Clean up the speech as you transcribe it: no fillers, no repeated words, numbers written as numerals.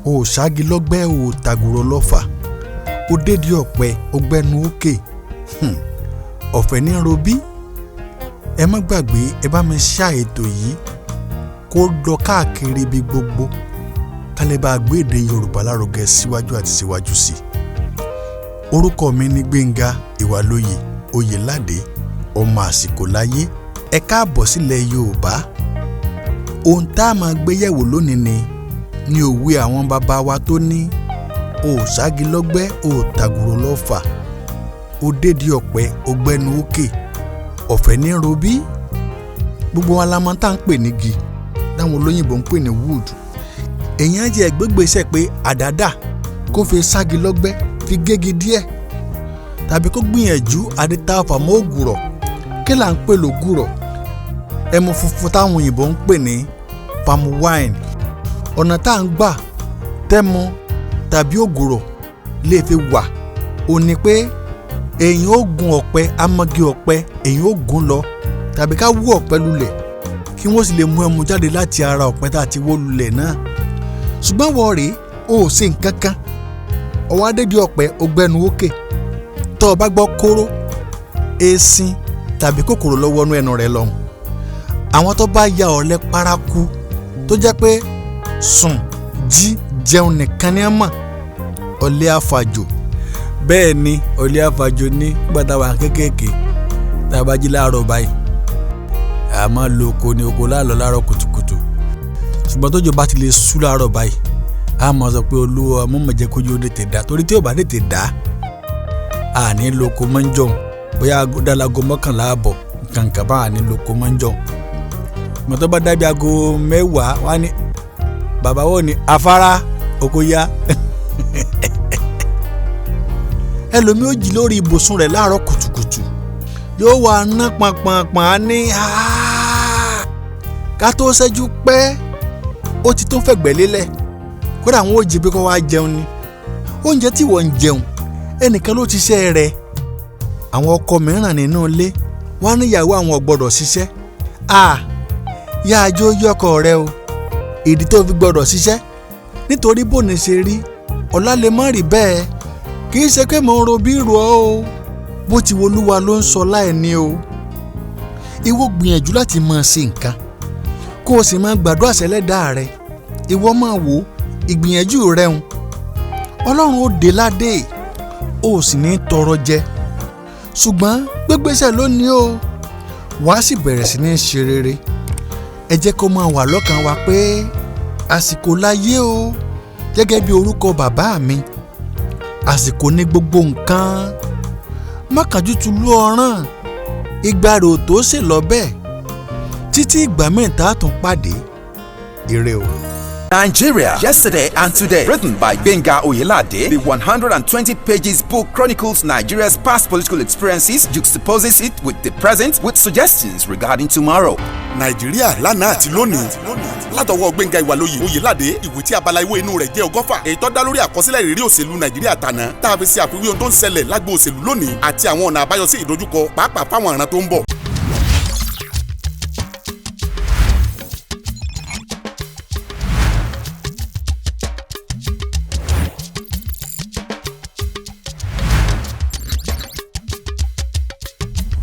o ṣáàgì lọ́gbẹ́ o tàgùrọ̀ lọ́fà o dédé ọ̀pẹ o gbẹ́nu òkè ọ̀fẹ́ ní robí. Ẹ má gbàgbé ẹ bá mi ṣá ètò yìí kó lọ káàkiri ibi gbogbo ká lè bá gbé èdè Yorùbá lárugẹ síwájú àti síwájú sí i. Orúkọ mi ní Gbénga Ìwàlóye Oyèládé ọmọ àsìkò láyé. Ẹ káàbọ̀ sílẹ̀ Yorùbá. Ohun tá a máa gbé yẹ̀wò lónìí ni òwe àwọn bàbá wa tó ní o ṣáàgì lọ́gbẹ́ o tàgùrọ̀ lọ́fà o dédé ọ̀pẹ o gbẹ́nu òkè ọ̀fẹ́ ní robí. Gbogbo wa la mọ̀ tá à ń pè ní igi táwọn olóyìnbó ń pè ní wood. Èèyàn jẹ́ gbégbèsè pé àdádà kó fi ṣáàgì lọ́gbẹ́ fi gégi díẹ̀ tàbí kó gbìyànjú àdìta fàmọ́ ògùrọ̀. Kí là ń pè lògùrọ̀? Ẹmu funfun táwọn òyìnbó ń pè ní palm wine. Ọ̀nà tá à ń gbà tẹ́mu tàbí ògùrọ̀ lè fi wà ó ní pé èyàn ó gun ọ̀pẹ amagi ọ̀pẹ èyàn ó gun lọ tàbí ká wú ọ̀pẹ lulẹ̀ kí wọ́n sì lè mú ẹmu jáde láti ara ọ̀pẹ tá a ti wó lulẹ̀ náà. Ṣùgbọ́n wọ́n rèé o ò ṣe nǹkan kan ọwọ́ adédé ọ̀pẹ ó gbẹ́nu òkè tó o bá gbọ́ kóró esin tàbí kòkòrò lọ́wọ́ inú ẹnu rẹ̀ lọ́hùn. Àwọn tó bá ya ọ̀lẹ paraku tó jẹ́ pé sùn jí jẹun nìkan ni ẹ mọ̀ ọ̀lẹ àfàjò. Bẹ́ẹ̀ ni ọ̀lẹ àfàjò ní gbàtà wà kékèké tá a bá jí láàárọ̀ báyìí a máa lo oko ní oko láàlọ́ láàárọ̀ kùtùkùtù. Ṣùgbọ́n tójò bá ti lè sú láàárọ̀ báyìí a máa sọ pé olúwa mọ̀mọ́ jẹ́ kójú ó tètè dá torí tí ó bá tètè dá a ní lo oko mọ́ ń jọun bóyá dálago 11 àbọ̀ nǹkan bá a ní lo oko mọ́ ń jọun. Mọ̀ tó bá dábí aago 10 wá ní bàbá wọ́n ní afárá oko yá. Ẹlòmí ó jí lórí ibùsùn rẹ̀ láàárọ̀ kùtùkùtù yóò wá ná pàpàpà ní ká tó ṣẹ́jú pẹ́ ó ti tó fẹ̀gbẹ́ lélẹ̀. Kódà àwọn ó jí pé kó wá jẹun ni oúnjẹ tí wọ́n ń jẹun ẹnìkan ló ti ṣẹ́ rẹ̀. Àwọn ọkọ mìíràn nínú ilé wọ́n á níyàwó àwọn ò gbọ́dọ̀ ṣiṣẹ́. Yá ajó yọkọ rẹ o ìdí tó fi gbọ́dọ̀ ṣiṣẹ́ nítorí bóni ṣe rí ọ̀la lè má rí bẹ́ẹ̀. Kì í ṣe pé mo ń ro bí ro ọ́ o bó ti wolúwa ló ń sọ láì ní o. Ìwọ gbìyànjú láti máa ṣe nǹkan kó o sì máa gbàdúrà sẹ́lẹ́dàá rẹ. Ìwọ máa wò ìgbìyànjú rẹ ń Ọlọ́run ó dé ládé o sì ní tọrọ jẹ. Ṣùgbọ́n gbégbésẹ̀ lónìí o wàá sì bẹ̀rẹ̀ sí ní ṣe rere. Ẹ jẹ́ kó máa wà lọ́kàn wa pé àsìkò láyé o gẹ́gẹ́ bí orúkọ bàbá mi. Àsìkò ní gbogbo nǹkan. Mákànjú tu lú ọ̀ràn ìgbà rẹ̀ ò tó ṣe lọ bẹ́ẹ̀ títí ìgbà mẹ́ta tún pàdé. Ire o. Nigeria, Yesterday and Today, written by Gbénga Oyèládé. The 120 pages book chronicles Nigeria's past political experiences, juxtaposes it with the present, with suggestions regarding tomorrow. Nàìjíríà lánàá àti lónìí látọwọ́ Gbénga Ìwàlóye Oyèládé. Ìwé tí abala ìwé inú rẹ̀ jẹ́ 100. èyí tó dá lórí àkọsílẹ̀ ìrírí òṣèlú Nàìjíríà tàná tá a fi ṣe àfiwé ohun tó ń ṣẹlẹ̀ lágbo òṣèlú lónìí àti àwọn ọ̀nà àbáyọ sí ìdojúkọ pàápàá fáwọn ìran tó ń bọ̀.